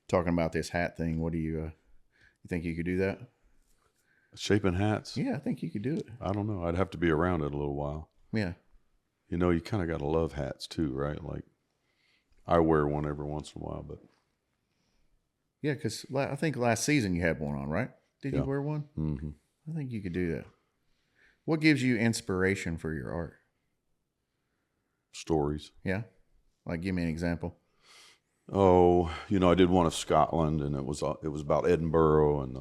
Talking about this hat thing, what do you think you could do that? Shaping hats? Yeah, I think you could do it. I don't know. I'd have to be around it a little while. Yeah. You know, you kind of got to love hats too, right? Like, I wear one every once in a while, but. Yeah, because I think last season you had one on, right? Did you wear one? Mm-hmm. I think you could do that. What gives you inspiration for your art? Stories. Yeah? Like, give me an example. Oh, you know, I did one of Scotland, and it was about Edinburgh, and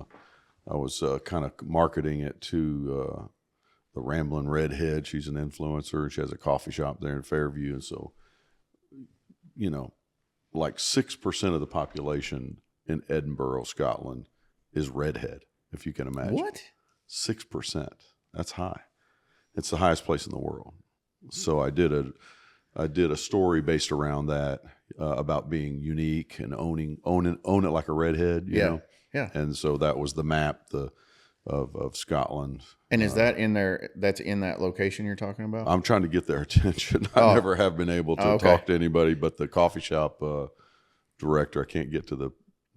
I was kind of marketing it to the Ramblin' Redhead. She's an influencer, and she has a coffee shop there in Fairview, and so, you know, like 6% of the population in Edinburgh, Scotland, is redhead, if you can imagine. What? 6%. That's high. It's the highest place in the world. So I did a story based around that, about being unique and own it like a redhead, you know? Yeah. And so that was the map of Scotland. And is that in there? That's in that location you're talking about? I'm trying to get their attention. I never have been able to talk to anybody but the coffee shop director. I can't get to the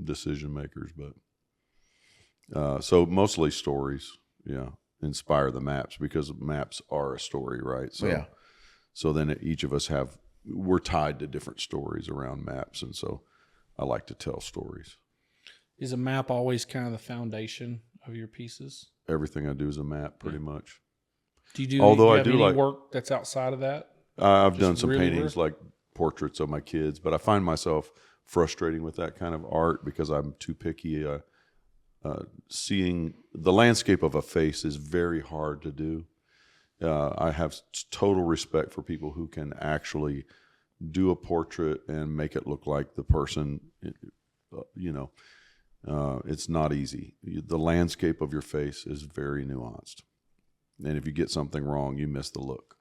decision makers, but so mostly stories, inspire the maps, because maps are a story, right? So so then each of us we're tied to different stories around maps, and so I like to tell stories. Is a map always kind of the foundation of your pieces? Everything I do is a map, pretty much. Do you do? Although do you have any work that's outside of that? I've done some paintings, like portraits of my kids, but I find myself frustrating with that kind of art because I'm too picky. Seeing the landscape of a face is very hard to do. I have total respect for people who can actually do a portrait and make it look like the person. It's not easy. The landscape of your face is very nuanced, and if you get something wrong, you miss the look.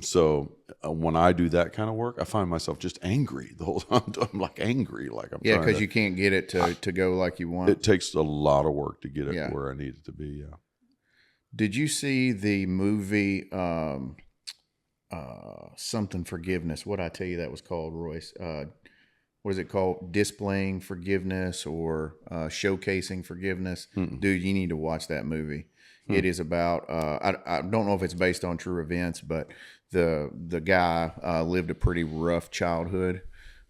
So when I do that kind of work, I find myself just angry the whole time. I'm like angry, like I'm trying because you can't get it to go like you want. It takes a lot of work to get it where I need it to be. Yeah. Did you see the movie something Forgiveness? What I tell you that was called, Royce? What is it called? Displaying Forgiveness or Showcasing Forgiveness? Mm-mm. Dude, you need to watch that movie. It is about I don't know if it's based on true events, but the guy lived a pretty rough childhood,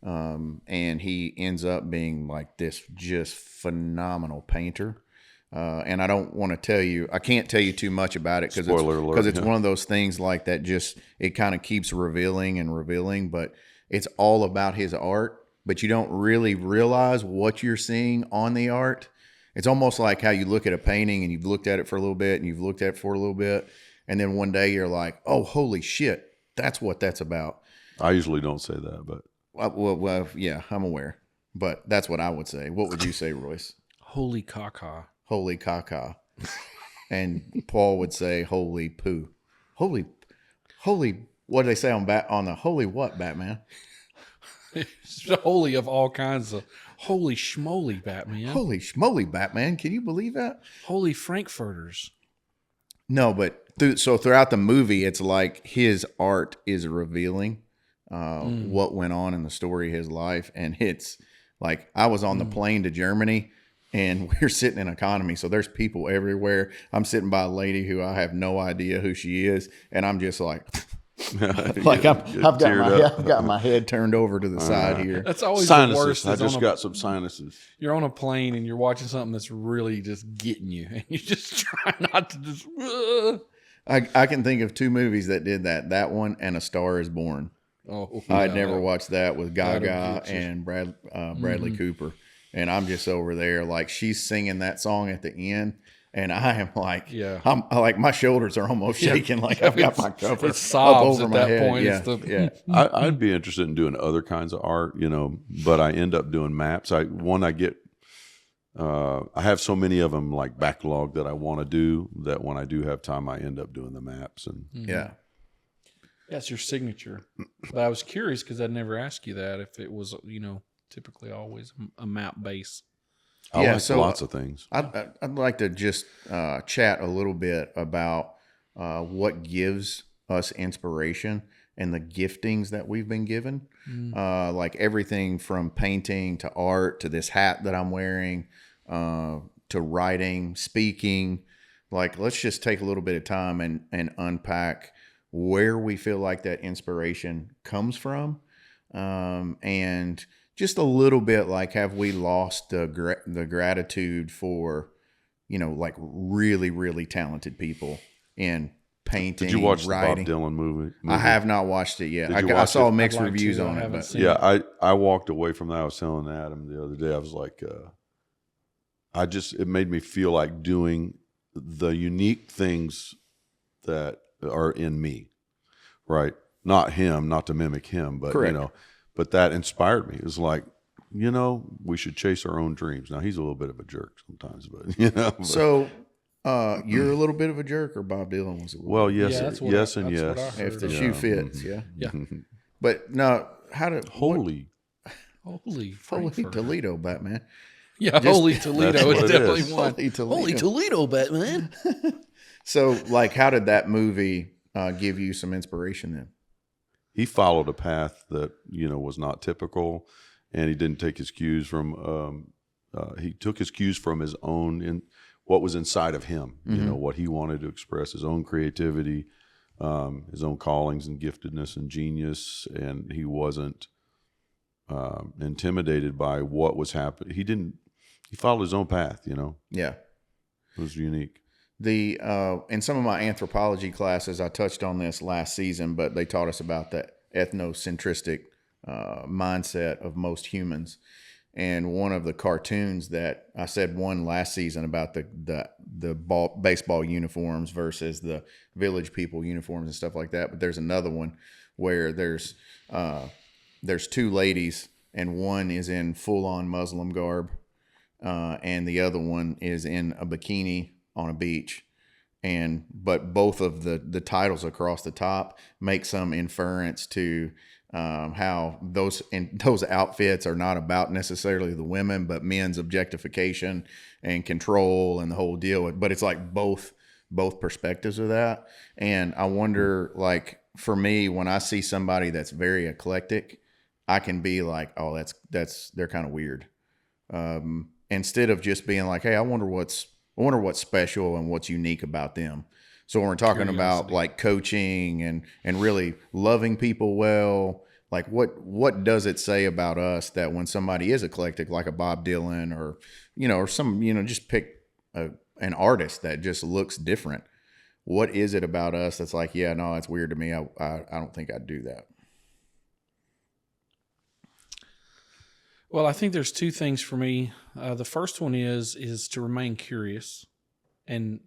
and he ends up being like this just phenomenal painter. And I don't want to tell you, I can't tell you too much about it because it's one of those things like that. Just it kind of keeps revealing and revealing, but it's all about his art. But you don't really realize what you're seeing on the art. It's almost like how you look at a painting and you've looked at it for a little bit and you've looked at it for a little bit. And then one day you're like, oh, holy shit, that's what that's about. I usually don't say that, but. Well, yeah, I'm aware. But that's what I would say. What would you say, Royce? Holy caca. Holy caca. And Paul would say, holy poo. Holy, what do they say on the holy what, Batman? It's holy of all kinds of. Holy schmoly, Batman. Holy schmoly, Batman. Can you believe that? Holy Frankfurters. No, but so throughout the movie, it's like his art is revealing what went on in the story of his life. And it's like I was on the plane to Germany and we're sitting in economy. So there's people everywhere. I'm sitting by a lady who I have no idea who she is. And I'm just like... like I've got my head turned over to the side here. That's always sinuses. The worst. I just got some sinuses. You're on a plane and you're watching something that's really just getting you, and you just try not to just. I can think of two movies that did that. That one and A Star Is Born. Oh, I'd never watched that with Gaga and Bradley Cooper, and I'm just over there like she's singing that song at the end. And I am like, I'm like my shoulders are almost shaking, like I've got my cover it sobs up over at my that head. point. I'd be interested in doing other kinds of art, but I end up doing maps. I have so many of them like backlog that I want to do that when I do have time, I end up doing the maps. And that's your signature. But I was curious because I'd never asked you that if it was, typically always a map base. I like lots of things. I'd like to just chat a little bit about what gives us inspiration and the giftings that we've been given. Like everything from painting to art to this hat that I'm wearing, to writing, speaking. Like, let's just take a little bit of time and unpack where we feel like that inspiration comes from. And just a little bit like, have we lost the gratitude for, like really, really talented people in painting, Did you watch writing. the Bob Dylan movie? I have not watched it yet. Did you I watch saw it? mixed I'd like reviews to. I on it, haven't but seen Yeah, I walked away from that. I was telling Adam the other day. I was like, it made me feel like doing the unique things that are in me, right? Not him, not to mimic him, but Correct. but that inspired me. It was like, we should chase our own dreams. Now he's a little bit of a jerk sometimes, but So, you're a little bit of a jerk, or Bob Dylan was a little. well, bit? yes, Yeah, that's what yes, I- and that's what yes. I heard. If the Yeah. shoe fits, Mhm. yeah. Yeah. But no, how did Holy, Holy Holy Frankfurt. Toledo, Batman. Yeah, Just- Holy That's Toledo what is it definitely is. one. Holy Toledo. Holy Toledo, Batman. So, like, how did that movie give you some inspiration then? he followed a path that was not typical, and he didn't take his cues from. He took his cues from his own what was inside of him. What he wanted to express, his own creativity, his own callings and giftedness and genius, and he wasn't intimidated by what was happening. He followed his own path. Yeah. It was unique. In some of my anthropology classes, I touched on this last season, but they taught us about the ethnocentristic mindset of most humans. And one of the cartoons that I said one last season about the baseball uniforms versus the Village People uniforms and stuff like that. But there's another one where there's two ladies, and one is in full on Muslim garb, and the other one is in a bikini on a beach. But both of the titles across the top make some inference to how those outfits are not about necessarily the women, but men's objectification and control and the whole deal. But it's like both perspectives of that. And I wonder, like, for me, when I see somebody that's very eclectic, I can be like, oh, they're kind of weird. Instead of just being like, hey, I wonder what's special and what's unique about them. So when we're talking about like coaching and really loving people well, like what does it say about us that when somebody is eclectic, like a Bob Dylan or some, just pick an artist that just looks different. What is it about us that's like, yeah, no, that's weird to me. I don't think I'd do that. Well, I think there's two things for me. The first one is to remain curious, and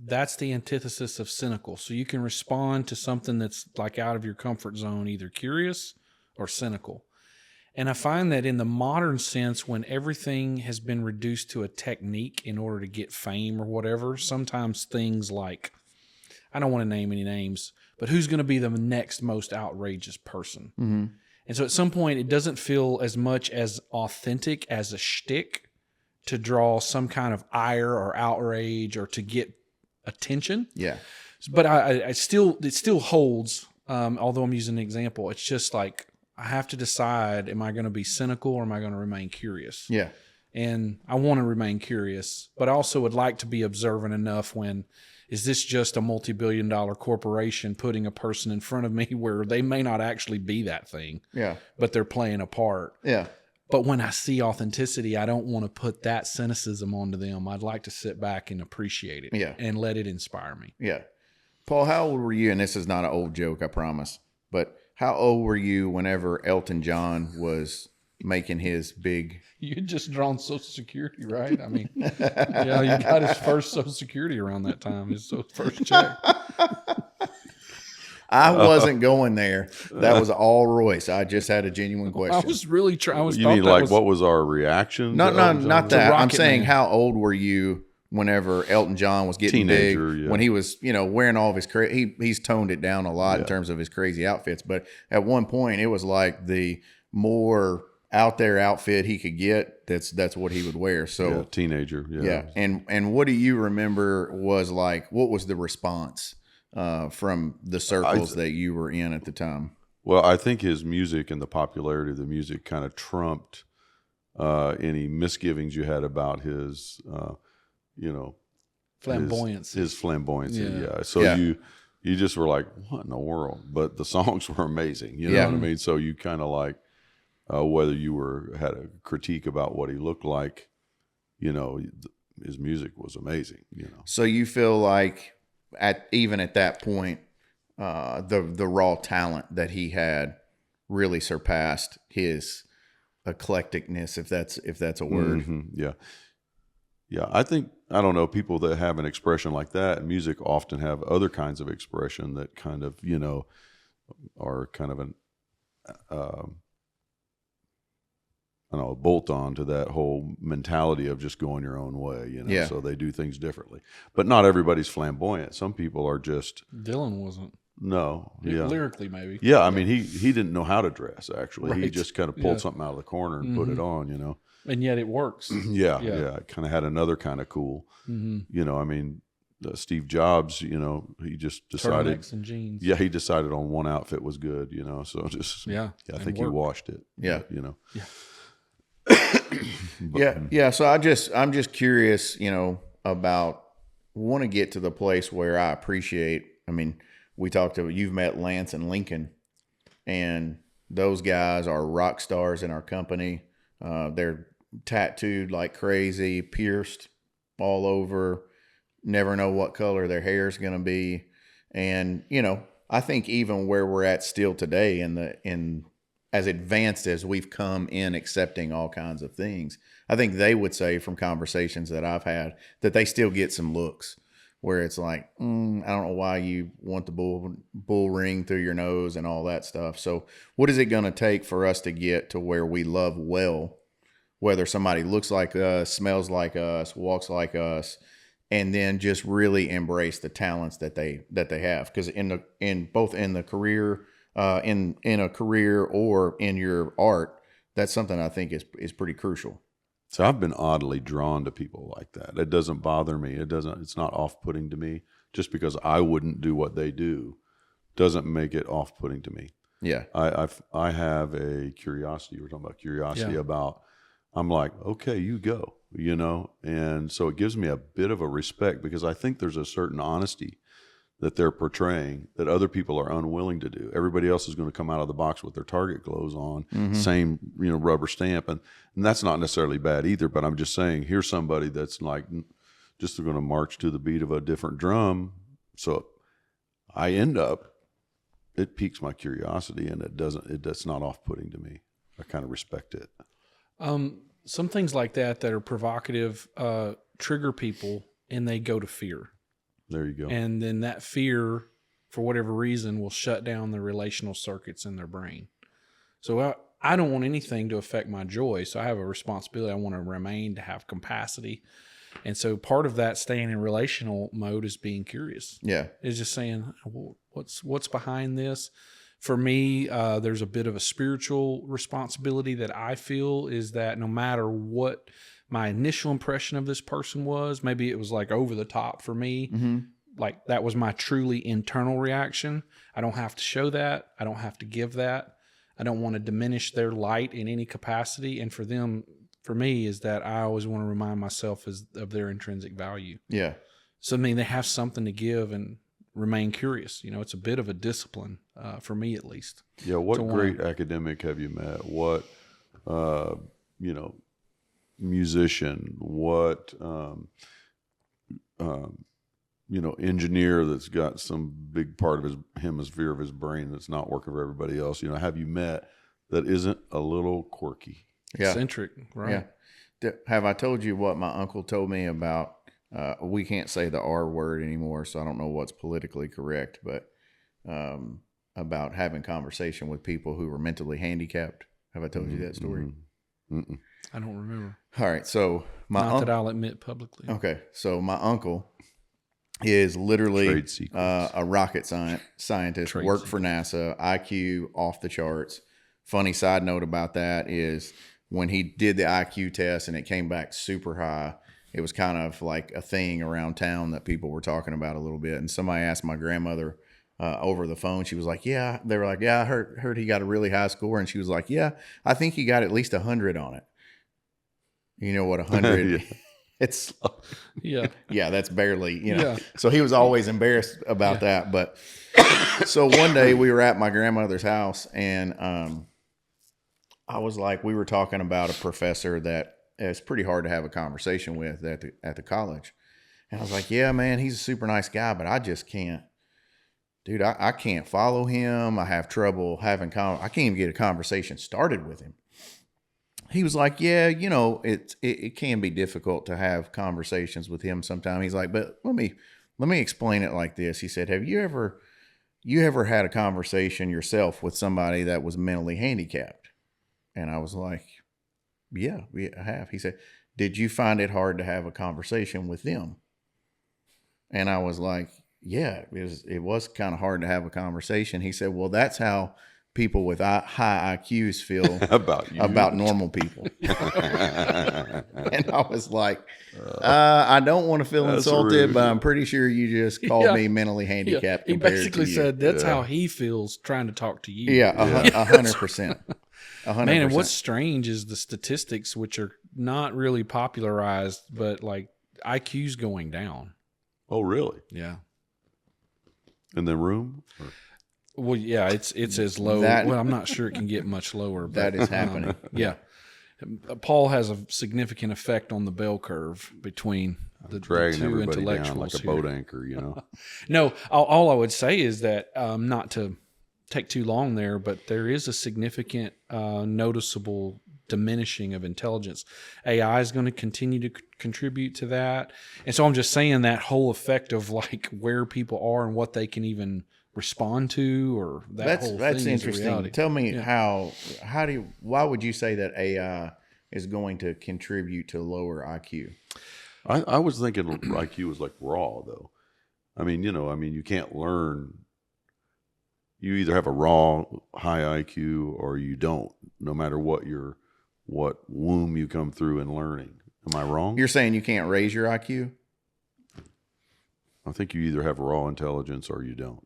that's the antithesis of cynical. So you can respond to something that's like out of your comfort zone, either curious or cynical. And I find that in the modern sense, when everything has been reduced to a technique in order to get fame or whatever, sometimes things like, I don't want to name any names, but who's going to be the next most outrageous person? Mm-hmm. And so at some point, it doesn't feel as much as authentic as a shtick to draw some kind of ire or outrage or to get attention. Yeah. But it still holds, although I'm using an example. It's just like, I have to decide, am I going to be cynical or am I going to remain curious? Yeah. And I want to remain curious, but I also would like to be observant enough when, is this just a multi-billion-dollar corporation putting a person in front of me where they may not actually be that thing, Yeah. but they're playing a part? Yeah. But when I see authenticity, I don't want to put that cynicism onto them. I'd like to sit back and appreciate it, Yeah. and let it inspire me. Yeah. Paul, how old were you? And this is not an old joke, I promise. But how old were you whenever Elton John was making his big... You had just drawn Social Security, right? I mean, yeah, you got his first Social Security around that time, his first check. I wasn't going there. That was all Royce. I just had a genuine question. I was really trying. You mean like what was our reaction? No, to Elton not John? that. I'm Rocket saying, Man. how old were you whenever Elton John was getting Teenager, big? yeah. When he was, wearing all of his he's toned it down a lot in terms of his crazy outfits. But at one point, it was like the more out there outfit he could get. That's what he would wear. So Yeah, teenager. Yeah. yeah. And what do you remember was like? What was the response from the circles that you were in at the time? Well, I think his music and the popularity of the music kind of trumped any misgivings you had about his, Flamboyancy. His flamboyancy. Yeah. Yeah. So you just were like, what in the world? But the songs were amazing. You know what I mean? So you kind of like, whether you had a critique about what he looked like, his music was amazing. So you feel like even at that point, the raw talent that he had really surpassed his eclecticness, if that's a word. Mm-hmm. Yeah. I don't know, people that have an expression like that, music often have other kinds of expression that kind of, are kind of a bolt on to that whole mentality of just going your own way, so they do things differently. But not everybody's flamboyant. Some people are just... Dylan wasn't. No. Yeah. Lyrically, maybe. Yeah, I mean, he didn't know how to dress, actually. Right. He just kind of pulled something out of the corner and put it on, And yet it works. Yeah. It kind of had another kind of cool. I mean, Steve Jobs, he just decided... Turtlenecks and jeans. Yeah, he decided on one outfit was good, so just... Yeah. I think he washed it. Yeah. Yeah. Yeah. So I'm just curious, about, want to get to the place where I appreciate, I mean, you've met Lance and Lincoln, and those guys are rock stars in our company. They're tattooed like crazy, pierced all over, never know what color their hair is going to be. And, I think even where we're at still today in as advanced as we've come in accepting all kinds of things, I think they would say from conversations that I've had that they still get some looks where it's like, I don't know why you want the bull ring through your nose and all that stuff. So what is it going to take for us to get to where we love well, whether somebody looks like us, smells like us, walks like us, and then just really embrace the talents that they have? Because in both in the career, in a career or in your art, that's something I think is pretty crucial. So I've been oddly drawn to people like that. It doesn't bother me. It's not off-putting to me. Just because I wouldn't do what they do doesn't make it off-putting to me. Yeah. I have a curiosity. We're talking about curiosity about, I'm like, okay, you go, and so it gives me a bit of a respect, because I think there's a certain honesty that they're portraying that other people are unwilling to do. Everybody else is going to come out of the box with their Target clothes on, same, rubber stamp. And that's not necessarily bad either, but I'm just saying, here's somebody that's like, just going to march to the beat of a different drum. So it piques my curiosity, and that's not off-putting to me. I kind of respect it. Some things like that are provocative, trigger people, and they go to fear. There you go. And then that fear, for whatever reason, will shut down the relational circuits in their brain. So I don't want anything to affect my joy. So I have a responsibility. I want to have capacity. And so part of that staying in relational mode is being curious. Yeah. Is just saying, well, what's behind this? For me, there's a bit of a spiritual responsibility that I feel, is that no matter what my initial impression of this person was, maybe it was like over the top for me. Like that was my truly internal reaction. I don't have to show that. I don't have to give that. I don't want to diminish their light in any capacity. And for me, is that I always want to remind myself of their intrinsic value. Yeah. So, I mean, they have something to give and remain curious. It's a bit of a discipline for me, at least. Yeah. What great academic have you met? What, musician, what engineer that's got some big part of his hemisphere of his brain that's not working for everybody else, have you met that isn't a little quirky? Eccentric, right? Yeah. Have I told you what my uncle told me about, we can't say the R word anymore, so I don't know what's politically correct, but about having conversation with people who were mentally handicapped? Have I told you that story? Mm-mm. I don't remember. All right. So not that I'll admit publicly. Okay. So my uncle is literally a rocket scientist, worked for NASA, IQ off the charts. Funny side note about that is when he did the IQ test and it came back super high, it was kind of like a thing around town that people were talking about a little bit. And somebody asked my grandmother over the phone. She was like, "Yeah." They were like, "Yeah, I heard he got a really high score." And she was like, "Yeah, I think he got at least 100 on it." You know what 100? Yeah. It's Yeah. yeah, that's barely, you know. Yeah. So he was always embarrassed about that. But so one day we were at my grandmother's house, and I was like, we were talking about a professor that it's pretty hard to have a conversation with at the college. And I was like, "Yeah, man, he's a super nice guy, but I just can't, dude, I can't follow him. I have trouble having I can't even get a conversation started with him." He was like, "Yeah, you know, it can be difficult to have conversations with him sometimes." He's like, "But let me explain it like this." He said, "Have you ever had a conversation yourself with somebody that was mentally handicapped?" And I was like, yeah, I have. He said, "Did you find it hard to have a conversation with them?" And I was like, "Yeah, it was kind of hard to have a conversation." He said, "Well, that's how people with high IQs feel About you. about normal people." And I was like, I don't want to feel That's insulted, rude. but I'm pretty sure you just called me mentally Yeah. handicapped. He compared basically to you. said that's how he feels trying to talk to you. Yeah, 100%. 100%. Man, and what's strange is the statistics, which are not really popularized, but like IQ's going down. Oh, really? Yeah. In the room? Or- Well, yeah, it's as low. Well, I'm not sure it can get much lower. But, That is happening. Yeah. Paul has a significant effect on the bell curve between the dragging two everybody down intellectuals like a here. boat anchor, you know? No, all I would say is that not to take too long there, but there is a significant noticeable diminishing of intelligence. AI is going to continue to contribute to that. And so I'm just saying that whole effect of like where people are and what they can even respond to, or that's whole thing is a interesting. reality. Tell me why would you say that AI is going to contribute to lower IQ? I was thinking IQ was like raw, though. I mean, you can't learn. You either have a raw high IQ or you don't, no matter what womb you come through in learning. Am I wrong? You're saying you can't raise your IQ? I think you either have raw intelligence or you don't.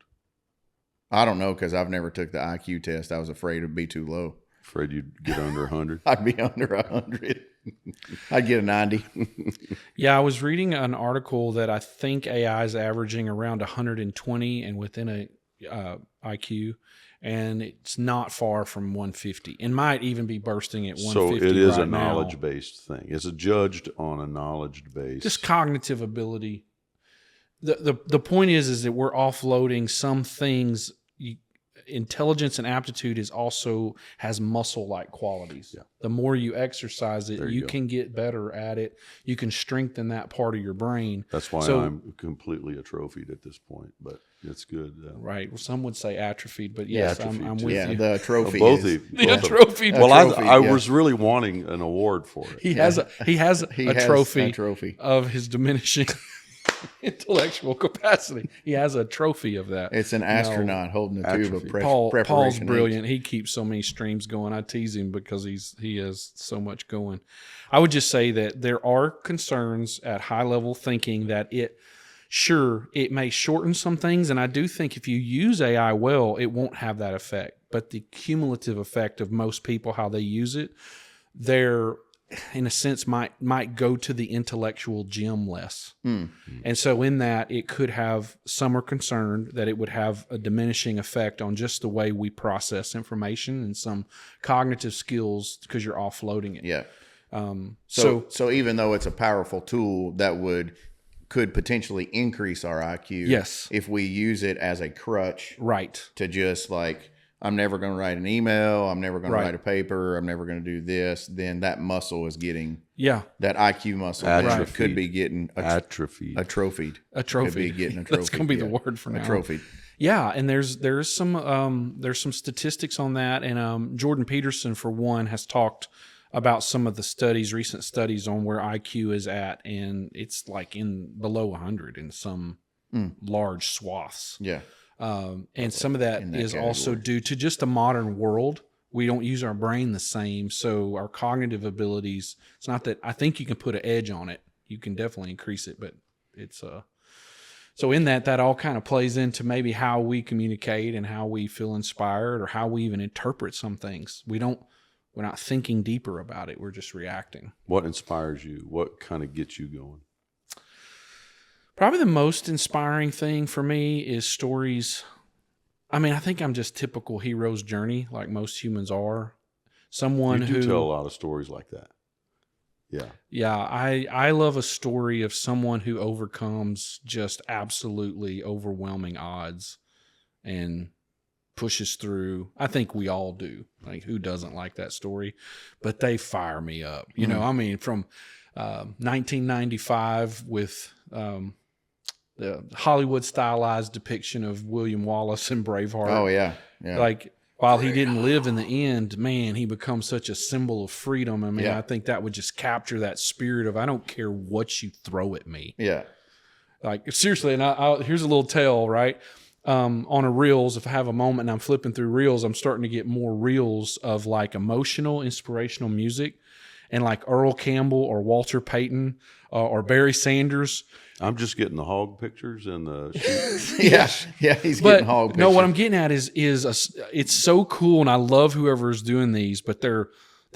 I don't know, because I've never took the IQ test. I was afraid it'd be too low. Afraid you'd get under 100? I'd be under 100. I'd get a 90. Yeah, I was reading an article that I think AI is averaging around 120 and within a IQ, and it's not far from 150, and might even be bursting at 150. So it is right a now. knowledge-based thing. Is it judged on a knowledge-based? Just cognitive ability. The point is that we're offloading some things. Intelligence and aptitude has muscle-like qualities. Yeah. The more you exercise it, There you you go. can get better at it. You can strengthen that part of your brain. That's why I'm completely atrophied at this point, but it's good. Right. Well, some would say atrophied, but yes, atrophied I'm too. with Yeah, you. the trophy both is. of you. The Both of- atrophied. Well, trophy, I yeah. was really wanting an award for it. He has a trophy a trophy. of his diminishing intellectual capacity. He has a trophy of that. It's an astronaut holding a tube of Atrophy. Paul's preparation. brilliant. He keeps so many streams going. I tease him because he has so much going. I would just say that there are concerns at high level thinking that it may shorten some things, and I do think if you use AI well, it won't have that effect. But the cumulative effect of most people, how they use it, they're in a sense might go to the intellectual gym less. And so in that, it could have, some are concerned that it would have a diminishing effect on just the way we process information and some cognitive skills because you're offloading it. Yeah. So So even though it's a powerful tool that could potentially increase our IQ, Yes. if we use it as a crutch right. to just like, I'm never going to write an email, I'm never going to Right. write a paper, I'm never going to do this, then that muscle is getting, Yeah. that IQ muscle Atrophied. could be getting Atrophy. atrophied. A trophy. Could be getting a trophy. That's going to be the yeah. word for now. Atrophied. Yeah, and there's some statistics on that, and Jordan Peterson, for one, has talked about some of the recent studies on where IQ is at, and it's like in below 100 in some large swaths. Yeah. And some of that in that is also category. due to just a modern world. We don't use our brain the same, so our cognitive abilities. It's not that I think you can put an edge on it. You can definitely increase it, but it's so in that all kind of plays into maybe how we communicate and how we feel inspired or how we even interpret some things. We're not thinking deeper about it. We're just reacting. What inspires you? What kind of gets you going? Probably the most inspiring thing for me is stories. I mean, I think I'm just typical hero's journey, like most humans are. Someone You do who tell a lot of stories like that. Yeah. Yeah, I love a story of someone who overcomes just absolutely overwhelming odds and pushes through. I think we all do. Like, who doesn't like that story? But they fire me up. You know, I mean, from 1995 with the Hollywood stylized depiction of William Wallace in Braveheart. Oh yeah. Like, while he didn't live in the end, man, he becomes such a symbol of freedom. I mean, I think that would just capture that spirit of, I don't care what you throw at me. Yeah. Like, seriously, and here's a little tale, right? On a Reels, if I have a moment and I'm flipping through Reels, I'm starting to get more Reels of like emotional, inspirational music, and like Earl Campbell or Walter Payton or Barry Sanders. I'm just getting the hog pictures and the yeah, he's getting hog pictures. No, what I'm getting at is it's so cool, and I love whoever's doing these, but they're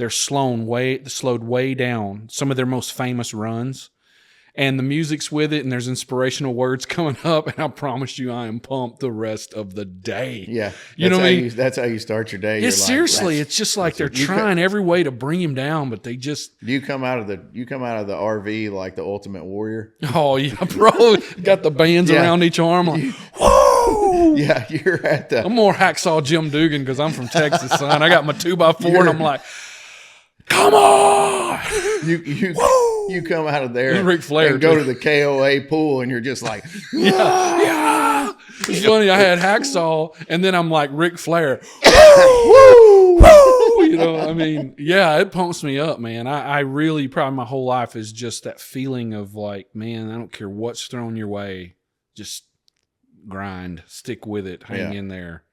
slowed way down. Some of their most famous runs, and the music's with it, and there's inspirational words coming up, and I promise you, I am pumped the rest of the day. Yeah, you know what I mean? That's how you start your day. It's seriously, it's just like they're trying every way to bring him down, but they just. You come out of the RV like the Ultimate Warrior. Oh yeah, bro, got the bands around each arm. Like, whoa! Yeah, you're at the. I'm more Hacksaw Jim Dugan because I'm from Texas, son. I got my 2x4, and I'm like, come on! You come out of there and Ric Flair and go to the KOA pool, and you're just like, yeah. It's funny. I had Hacksaw, and then I'm like Ric Flair. woo, woo. You know, I mean, yeah, it pumps me up, man. I really, probably my whole life is just that feeling of like, man, I don't care what's thrown your way, just grind, stick with it, hang in there.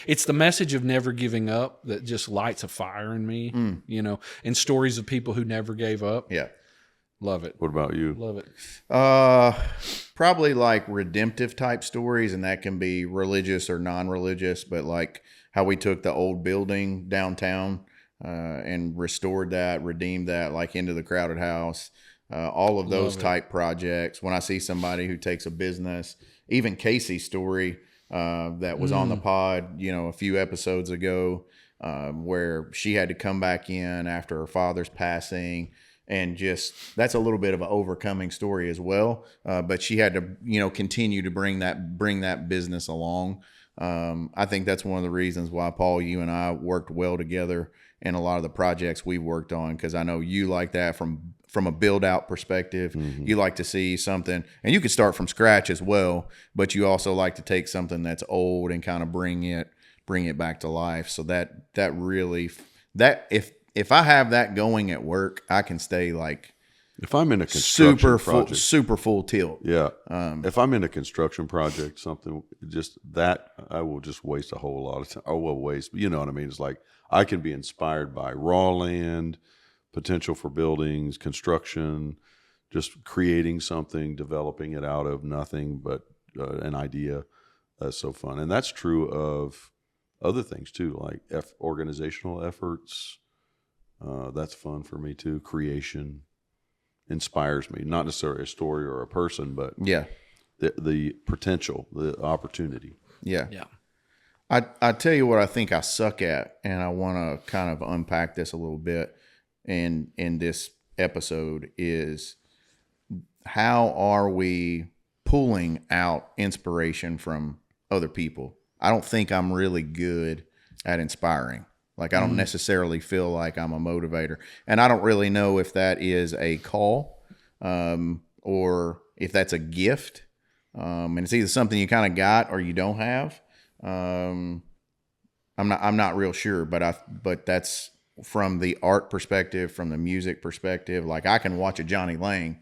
It's the message of never giving up that just lights a fire in me, you know, and stories of people who never gave up. Yeah. Love it. What about you? Love it. Probably like redemptive type stories, and that can be religious or non-religious, but like how we took the old building downtown and restored that, redeemed that, like Into the Crowded House, all of those type projects. When I see somebody who takes a business, even Casey's story, that was on the pod, you know, a few episodes ago, where she had to come back in after her father's passing, and just, that's a little bit of an overcoming story as well. But she had to, you know, continue to bring that business along. I think that's one of the reasons why, Paul, you and I worked well together in a lot of the projects we worked on, because I know you like that from a build out perspective. You like to see something, and you could start from scratch as well, but you also like to take something that's old and kind of bring it back to life. So that really, if I have that going at work, I can stay like, if I'm in a construction project, super full tilt. Yeah. If I'm in a construction project, something just that, I will just waste a whole lot of time. I will waste, you know what I mean? It's like, I can be inspired by raw land, potential for buildings, construction, just creating something, developing it out of nothing but an idea. That's so fun. And that's true of other things too, like organizational efforts. That's fun for me too. Creation inspires me, not necessarily a story or a person, but the potential, the opportunity. Yeah. I tell you what I think I suck at, and I want to kind of unpack this a little bit in this episode, is how are we pulling out inspiration from other people? I don't think I'm really good at inspiring. Like, I don't necessarily feel like I'm a motivator, and I don't really know if that is a call, or if that's a gift. And it's either something you kind of got or you don't have. I'm not real sure, but that's from the art perspective, from the music perspective. Like, I can watch a Johnny Lang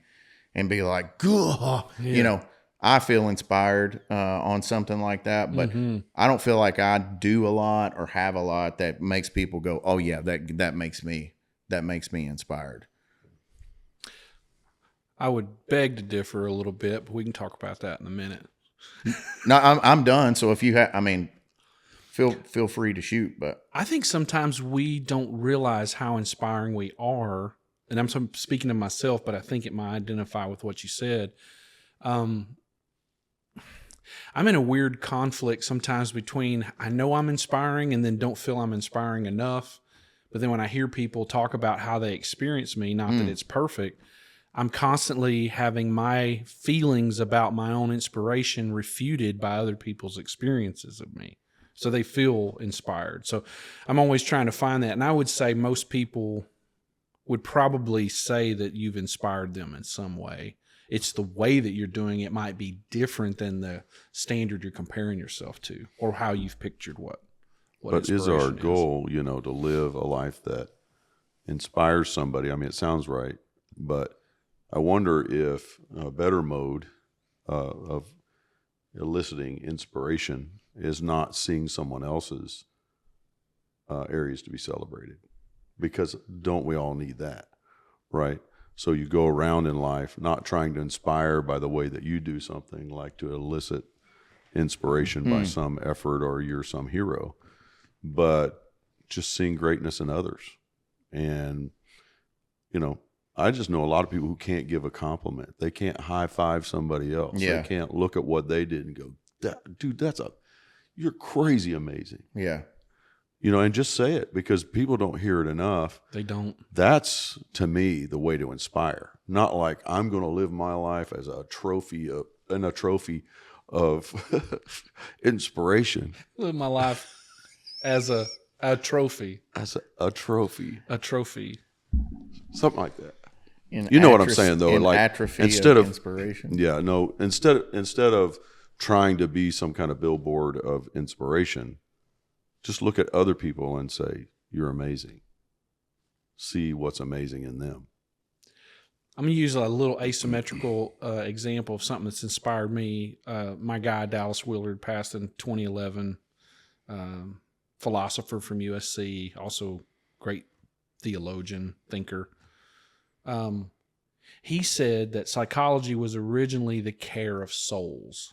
and be like, you know, I feel inspired on something like that, but I don't feel like I do a lot or have a lot that makes people go, oh yeah, that makes me inspired. I would beg to differ a little bit, but we can talk about that in a minute. No, I'm done. So if you have, I mean, feel free to shoot. But I think sometimes we don't realize how inspiring we are. And I'm speaking to myself, but I think it might identify with what you said. I'm in a weird conflict sometimes between I know I'm inspiring and then don't feel I'm inspiring enough. But then when I hear people talk about how they experience me, not that it's perfect, I'm constantly having my feelings about my own inspiration refuted by other people's experiences of me. So they feel inspired. So I'm always trying to find that. And I would say most people would probably say that you've inspired them in some way. It's the way that you're doing it might be different than the standard you're comparing yourself to, or how you've pictured what But is our goal, to live a life that inspires somebody? I mean, it sounds right, but I wonder if a better mode of eliciting inspiration is not seeing someone else's areas to be celebrated. Because don't we all need that, right? So you go around in life not trying to inspire by the way that you do something, like to elicit inspiration by some effort or you're some hero, but just seeing greatness in others. And, I just know a lot of people who can't give a compliment. They can't high five somebody else. Yeah. They can't look at what they did and go, dude, you're crazy amazing. yeah, And just say it, because people don't hear it enough. They don't. That's, to me, the way to inspire. Not like I'm going to live my life as a trophy of inspiration. Live my life as a trophy. As a trophy. A trophy. Something like that. You know what I'm saying, though. Like, atrophy instead of inspiration. Yeah, no. Instead of trying to be some kind of billboard of inspiration, just look at other people and say, you're amazing. See what's amazing in them. I'm going to use a little asymmetrical example of something that's inspired me. My guy, Dallas Willard, passed in 2011. Philosopher from USC, also great theologian, thinker. He said that psychology was originally the care of souls.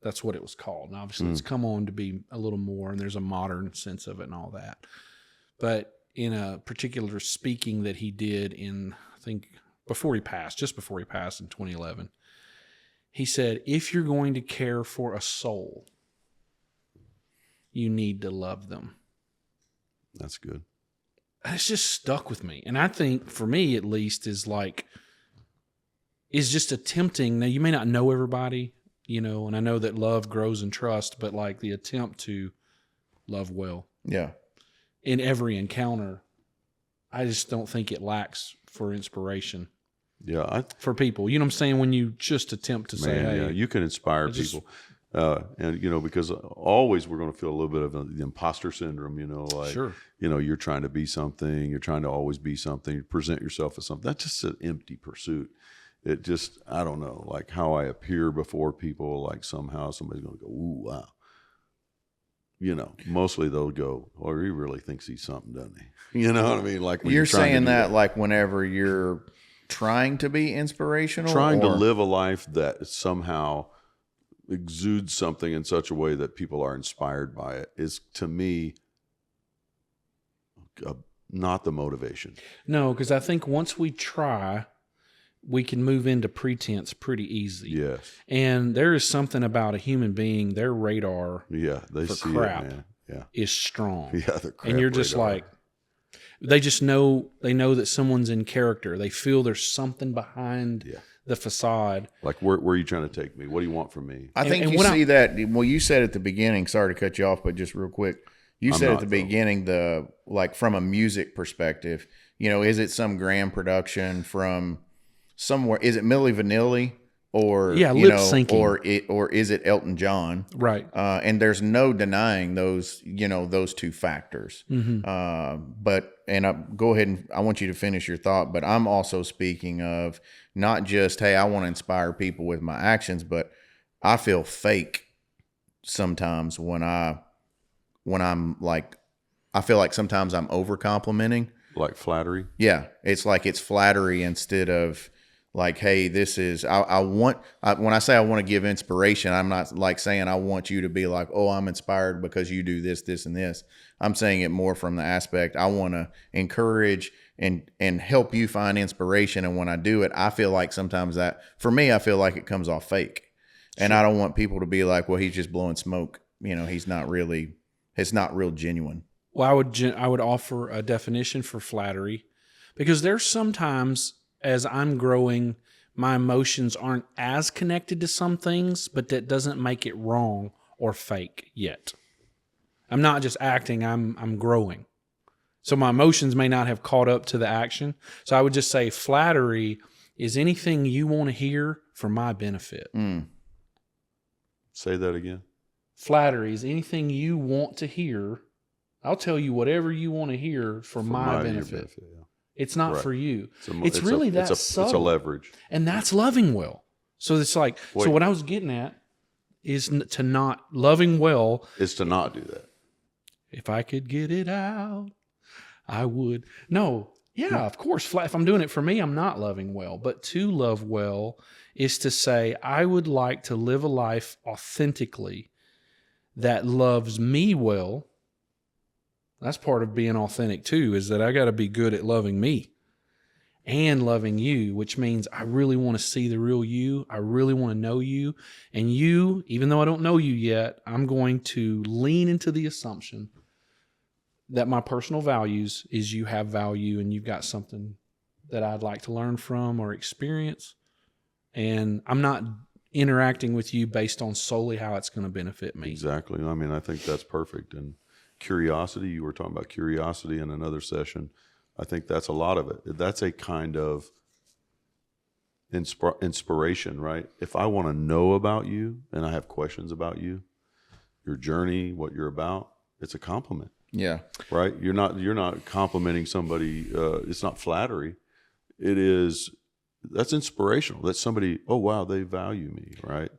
That's what it was called. And obviously it's come on to be a little more, and there's a modern sense of it and all that. But in a particular speaking that he did in, I think, just before he passed in 2011, he said, if you're going to care for a soul, you need to love them. That's good. It's just stuck with me. And I think, for me at least, is just attempting. Now, you may not know everybody, and I know that love grows in trust, but like the attempt to love well. Yeah. In every encounter, I just don't think it lacks for inspiration. Yeah. For people. You know what I'm saying? When you just attempt to say, hey. Yeah, you can inspire people. And, because always we're going to feel a little bit of the imposter syndrome, Sure. You're trying to be something, you're trying to always be something, you present yourself as something. That's just an empty pursuit. It just, I don't know, like how I appear before people, like somehow somebody's going to go, ooh, wow. Mostly they'll go, well, he really thinks he's something, doesn't he? You know what I mean? Like when you're saying that like whenever you're trying to be inspirational? Trying to live a life that somehow exudes something in such a way that people are inspired by it is, to me, not the motivation. No, because I think once we try, we can move into pretense pretty easy. Yes. And there is something about a human being, their radar they for see crap it, man. Yeah. is strong. Yeah, the crap and you're just radar. like, they know that someone's in character. They feel there's something behind the facade. Like, where are you trying to take me? What do you want from me? I think you see that. Well, you said at the beginning, sorry to cut you off, but just real quick, you said at the beginning, from a music perspective, is it some grand production from somewhere? Is it Milli Vanilli or lip syncing, or is it Elton John? Right. And there's no denying those those two factors. Go ahead and I want you to finish your thought. But I'm also speaking of not just, hey, I want to inspire people with my actions, but I feel fake sometimes when I'm like, I feel like sometimes I'm over complimenting. Like flattery? Yeah. It's like it's flattery instead of like, hey, this is, when I say I want to give inspiration, I'm not like saying I want you to be like, oh, I'm inspired because you do this, this, and this. I'm saying it more from the aspect I want to encourage and help you find inspiration. And when I do it, I feel like sometimes that, for me, I feel like it comes off fake. And I don't want people to be like, well, he's just blowing smoke. He's not really, it's not real genuine. Well, I would offer a definition for flattery, because there's sometimes as I'm growing, my emotions aren't as connected to some things, but that doesn't make it wrong or fake yet. I'm not just acting, I'm growing. So my emotions may not have caught up to the action. So I would just say flattery is anything you want to hear for my benefit. Say that again. Flattery is anything you want to hear. I'll tell you whatever you want to hear for my benefit. Yeah. It's not for you. It's really that subtle. It's a leverage. And that's loving well. So it's like, so what I was getting at is to not, loving well is to not do that. If I could get it out, I would. No, yeah, of course. If I'm doing it for me, I'm not loving well. But to love well is to say, I would like to live a life authentically that loves me well. That's part of being authentic too, is that I got to be good at loving me and loving you, which means I really want to see the real you. I really want to know you. And you, even though I don't know you yet, I'm going to lean into the assumption that my personal values is you have value and you've got something that I'd like to learn from or experience. And I'm not interacting with you based on solely how it's going to benefit me. Exactly. I mean, I think that's perfect. And curiosity, you were talking about curiosity in another session. I think that's a lot of it. That's a kind of inspiration, right? If I want to know about you and I have questions about you, your journey, what you're about, it's a compliment. Yeah. Right. You're not complimenting somebody. It's not flattery. That's inspirational. That's somebody, oh, wow, they value me. Right.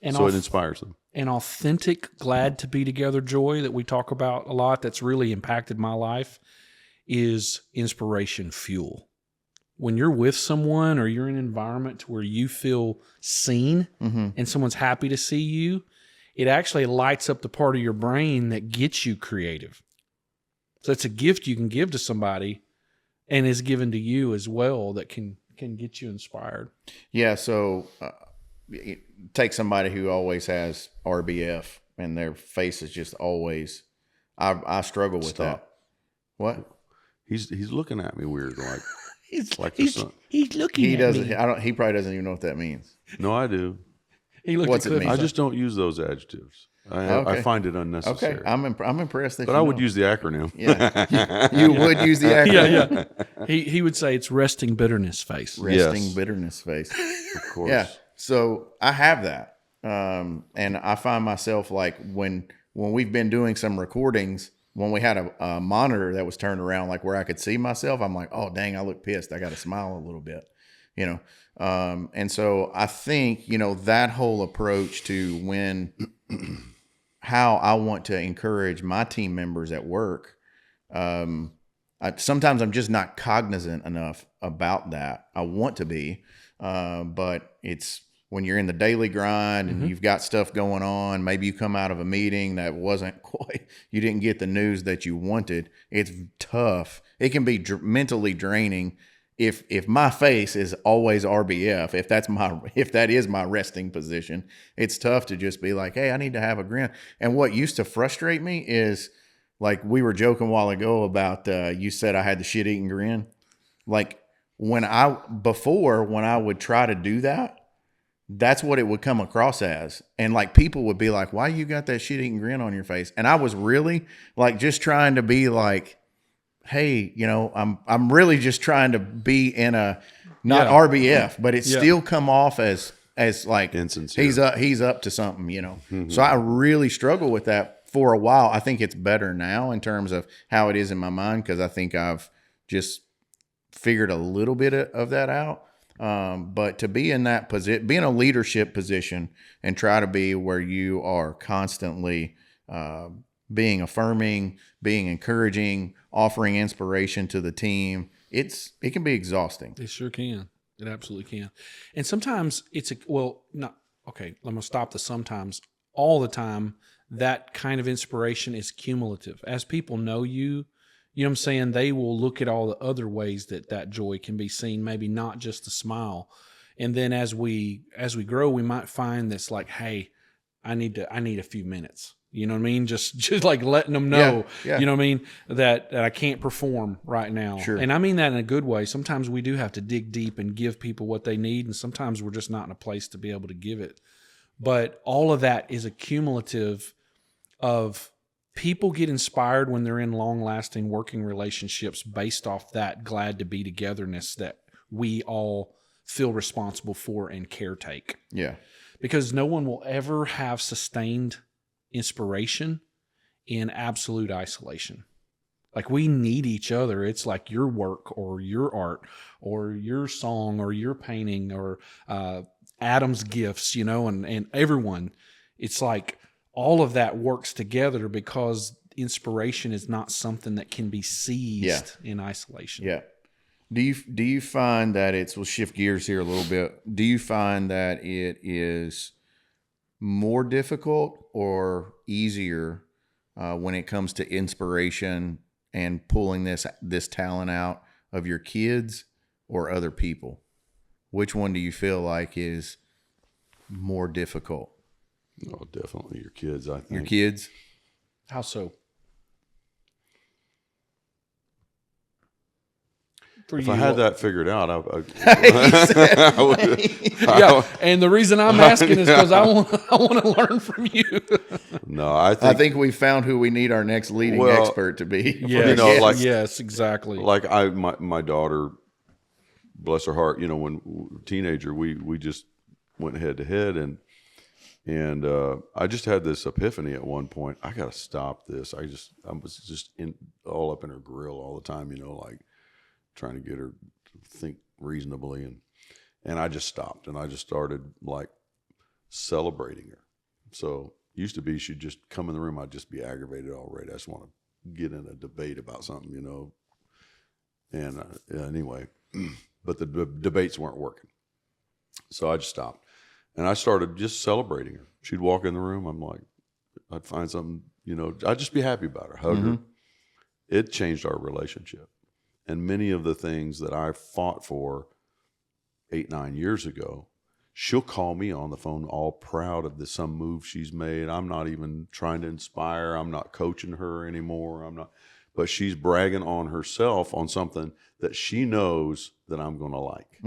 And so it inspires them. An authentic, glad to be together joy that we talk about a lot that's really impacted my life is inspiration fuel. When you're with someone or you're in an environment where you feel seen and someone's happy to see you, it actually lights up the part of your brain that gets you creative. So it's a gift you can give to somebody and is given to you as well that can get you inspired. Yeah, so take somebody who always has RBF and their face is just always, I struggle with that. What? He's looking at me weird, like he's looking at me. He probably doesn't even know what that means. No, I do. What's it mean? I just don't use those adjectives. I find it unnecessary. Okay, I'm impressed that. But I would use the acronym. Yeah, you would use the acronym. Yeah. He would say it's resting bitterness face. Resting bitterness face. Of course. Yeah. So I have that, and I find myself like when we've been doing some recordings, when we had a monitor that was turned around, like where I could see myself, I'm like, oh dang, I look pissed. I got to smile a little bit, And so I think that whole approach to how I want to encourage my team members at work. Sometimes I'm just not cognizant enough about that. I want to be, but it's when you're in the daily grind and you've got stuff going on, maybe you come out of a meeting that wasn't quite, you didn't get the news that you wanted. It's tough. It can be mentally draining. If my face is always RBF, if that is my resting position, it's tough to just be like, hey, I need to have a grin. And what used to frustrate me is, like we were joking a while ago about, you said I had the shit eating grin. Like when I would try to do that, that's what it would come across as. And like people would be like, why you got that shit eating grin on your face? And I was really like just trying to be like, hey, I'm really just trying to be in a not RBF, but it still come off as like insincere. He's up to something, So I really struggle with that for a while. I think it's better now in terms of how it is in my mind, because I think I've just figured a little bit of that out. But to be in that position, be in a leadership position and try to be where you are constantly being affirming, being encouraging, offering inspiration to the team, it can be exhausting. It sure can. It absolutely can. And sometimes not, okay, I'm going to stop the sometimes. All the time, that kind of inspiration is cumulative. As people know you know what I'm saying, they will look at all the other ways that joy can be seen, maybe not just a smile. And then as we grow, we might find this like, hey, I need a few minutes. You know what I mean? Just like letting them know, Yeah. you know what I mean? That I can't perform right now. Sure. And I mean that in a good way. Sometimes we do have to dig deep and give people what they need. And sometimes we're just not in a place to be able to give it. But all of that is a cumulative of people get inspired when they're in long-lasting working relationships based off that glad to be togetherness that we all feel responsible for and caretake. Yeah. Because no one will ever have sustained inspiration in absolute isolation. Like we need each other. It's like your work or your art or your song or your painting or Adam's gifts, you know, and everyone. It's like all of that works together because inspiration is not something that can be seized in isolation. Yeah. Do you find that we'll shift gears here a little bit. Do you find that it is more difficult or easier when it comes to inspiration and pulling this talent out of your kids or other people? Which one do you feel like is more difficult? Oh, definitely your kids, I think. Your kids? How so? If I had that figured out, I would. Yeah, and the reason I'm asking is because I want to learn from you. No, I think we found who we need our next leading expert to be. Yes, you know, like, yes, exactly. Like my daughter, bless her heart, you know, when teenager, we just went head to head, and I just had this epiphany at one point. I got to stop this. I was just all up in her grill all the time, you know, like trying to get her to think reasonably, and I just stopped, and I just started like celebrating her. So used to be she'd just come in the room, I'd just be aggravated already. I just want to get in a debate about something, you know. And anyway, but the debates weren't working, so I just stopped, and I started just celebrating her. She'd walk in the room, I'm like, I'd find something, you know, I'd just be happy about her, hug her. It changed our relationship. And many of the things that I fought for 8-9 years ago, she'll call me on the phone all proud of some move she's made. I'm not even trying to inspire. I'm not coaching her anymore. But she's bragging on herself on something that she knows that I'm going to like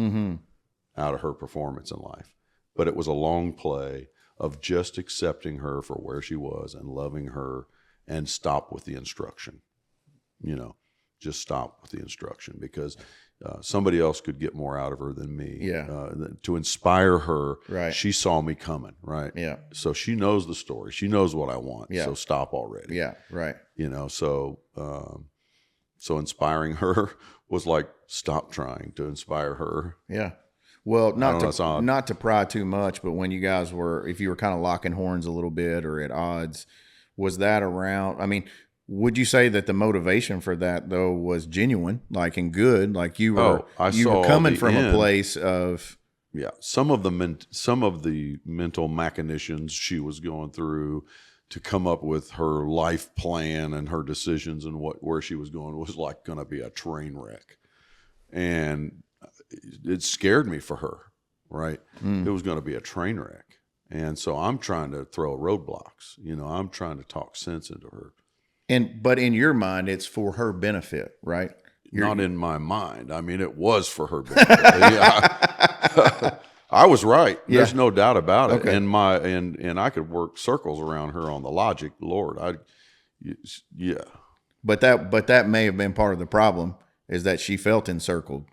out of her performance in life. But it was a long play of just accepting her for where she was and loving her, and stop with the instruction, you know. Just stop with the instruction, because somebody else could get more out of her than me. Yeah. To inspire her, right. She saw me coming, right? Yeah. So she knows the story. She knows what I want. Yeah. So stop already. Yeah, right. You know, so inspiring her was like, stop trying to inspire her. Yeah. Well, not to pry too much, but when you guys if you were kind of locking horns a little bit or at odds, was that around? I mean, would you say that the motivation for that though was genuine, like and good, like you were coming from a place of some of the mental machinations she was going through to come up with her life plan and her decisions and where she was going was like going to be a train wreck, and it scared me for her. Right, it was going to be a train wreck, and so I'm trying to throw roadblocks. You know, I'm trying to talk sense into her. But in your mind, it's for her benefit, right? Not in my mind. I mean, it was for her benefit. I was right. Yeah. There's no doubt about it. Okay. And I could work circles around her on the logic. Lord, yeah. But that may have been part of the problem, is that she felt encircled,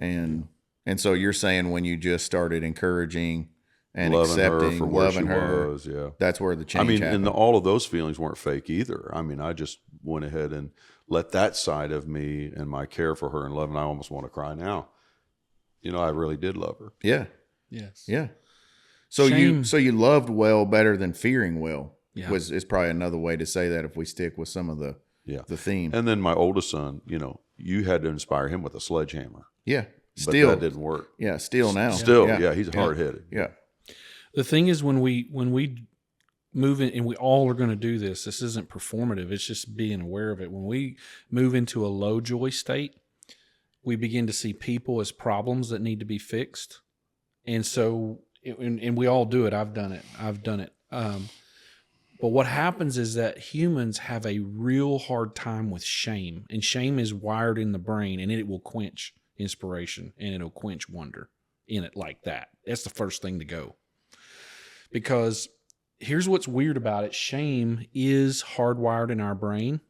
and so you're saying when you just started encouraging and loving accepting, her for where loving she her, was, yeah. That's where the change happened. And all of those feelings weren't fake either. I mean, I just went ahead and let that side of me and my care for her and love, and I almost want to cry now. You know, I really did love her. Yeah. Yes. Yeah. So you loved well better than fearing well. Yeah. is probably another way to say that if we stick with some of the theme. And then my oldest son, you know, you had to inspire him with a sledgehammer. Yeah. Still, that didn't work. Yeah, still now. Still, yeah, he's hard-headed. Yeah. The thing is, when we move in, and we all are going to do this. This isn't performative. It's just being aware of it. When we move into a low joy state, we begin to see people as problems that need to be fixed. And so, and we all do it. I've done it. But what happens is that humans have a real hard time with shame, and shame is wired in the brain, and it will quench inspiration and it'll quench wonder in it like that. That's the first thing to go. Because here's what's weird about it. Shame is hardwired in our brain,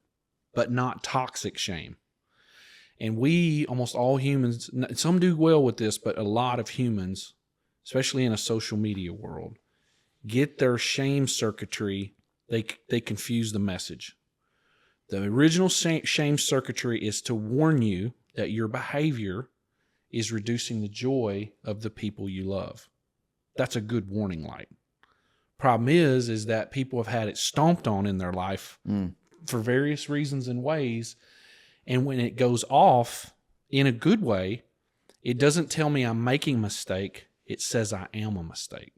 but not toxic shame. And we, almost all humans, some do well with this, but a lot of humans, especially in a social media world, get their shame circuitry, they confuse the message. The original shame circuitry is to warn you that your behavior is reducing the joy of the people you love. That's a good warning light. Problem is that people have had it stomped on in their life for various reasons and ways. And when it goes off in a good way, it doesn't tell me I'm making a mistake. It says I am a mistake.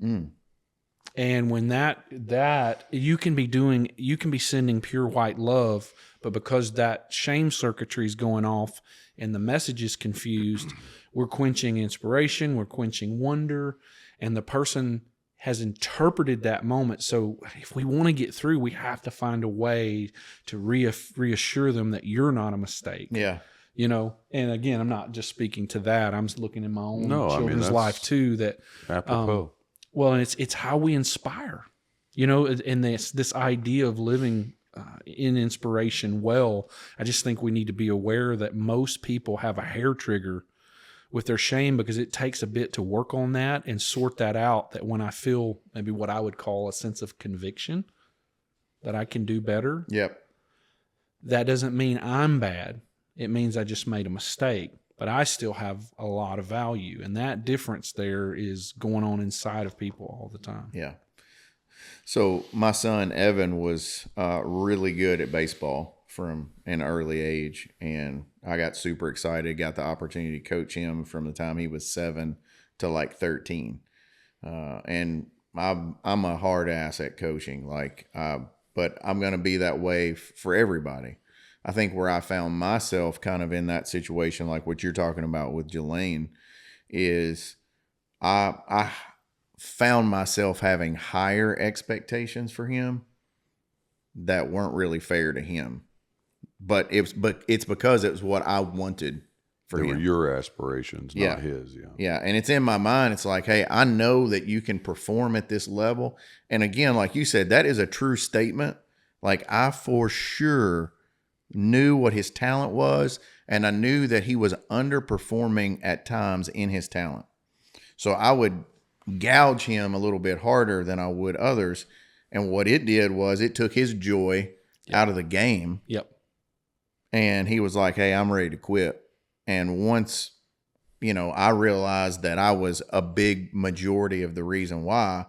And when that you can be sending pure white love, but because that shame circuitry is going off and the message is confused, we're quenching inspiration, we're quenching wonder, and the person has interpreted that moment. So if we want to get through, we have to find a way to reassure them that you're not a mistake. Yeah. You know, and again, I'm not just speaking to that. I'm looking in my own children's that's life too. That apropos. Well, and it's how we inspire. You know, and this idea of living in inspiration well. I just think we need to be aware that most people have a hair trigger with their shame, because it takes a bit to work on that and sort that out. That when I feel maybe what I would call a sense of conviction that I can do better. Yep. That doesn't mean I'm bad. It means I just made a mistake, but I still have a lot of value. And that difference there is going on inside of people all the time. Yeah. So my son, Evan, was really good at baseball from an early age, and I got super excited, got the opportunity to coach him from the time he was 7 to like 13. And I'm a hard ass at coaching, but I'm going to be that way for everybody. I think where I found myself kind of in that situation, like what you're talking about with Jelaine, is I found myself having higher expectations for him that weren't really fair to him. But it's because it was what I wanted for him. They were your aspirations, not his. Yeah. Yeah. And it's in my mind. It's like, hey, I know that you can perform at this level. And again, like you said, that is a true statement. Like, I for sure knew what his talent was, and I knew that he was underperforming at times in his talent. So I would gouge him a little bit harder than I would others. And what it did was it took his joy out of the game. Yep. And he was like, hey, I'm ready to quit. And once, I realized that I was a big majority of the reason why,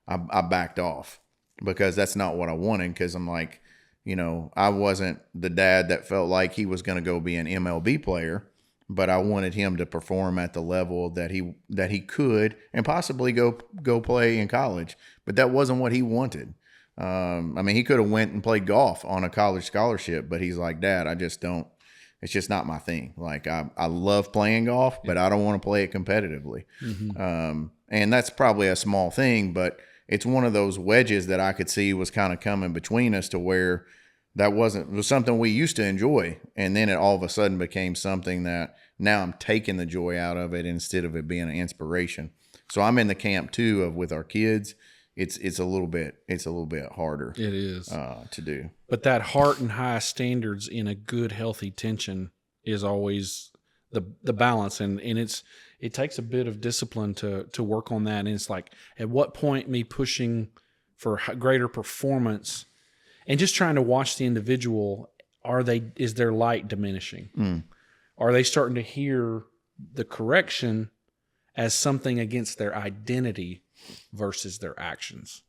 I backed off, because that's not what I wanted. Because I'm like, I wasn't the dad that felt like he was going to go be an MLB player, but I wanted him to perform at the level that he could, and possibly go play in college. But that wasn't what he wanted. He could have went and played golf on a college scholarship, but he's like, Dad, I just don't. It's just not my thing. Like, I love playing golf, but I don't want to play it competitively. Mm-hmm. And that's probably a small thing, but it's one of those wedges that I could see was kind of coming between us, to where it was something we used to enjoy. And then it all of a sudden became something that now I'm taking the joy out of it instead of it being an inspiration. So I'm in the camp too of, with our kids, it's a little bit harder. It is to do. But that heart and high standards in a good, healthy tension is always the balance. And it takes a bit of discipline to work on that. And it's like, at what point me pushing for greater performance and just trying to watch the individual, is their light diminishing? Are they starting to hear the correction as something against their identity versus their actions?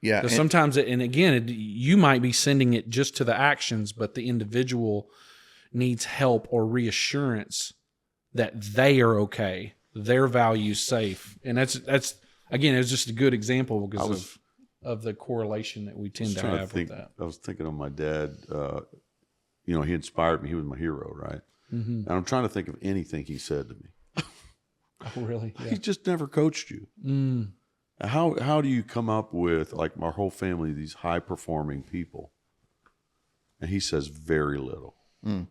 Yeah. Because sometimes, you might be sending it just to the actions, but the individual needs help or reassurance that they are okay, their values safe. And that's again, it's just a good example because of the correlation that we tend to have with that. I was thinking of my dad. He inspired me. He was my hero, right? Mm-hmm. And I'm trying to think of anything he said to me. Oh, really? Yeah. He just never coached you. Mm. How do you come up with, like, our whole family, these high performing people? And he says very little. Mm.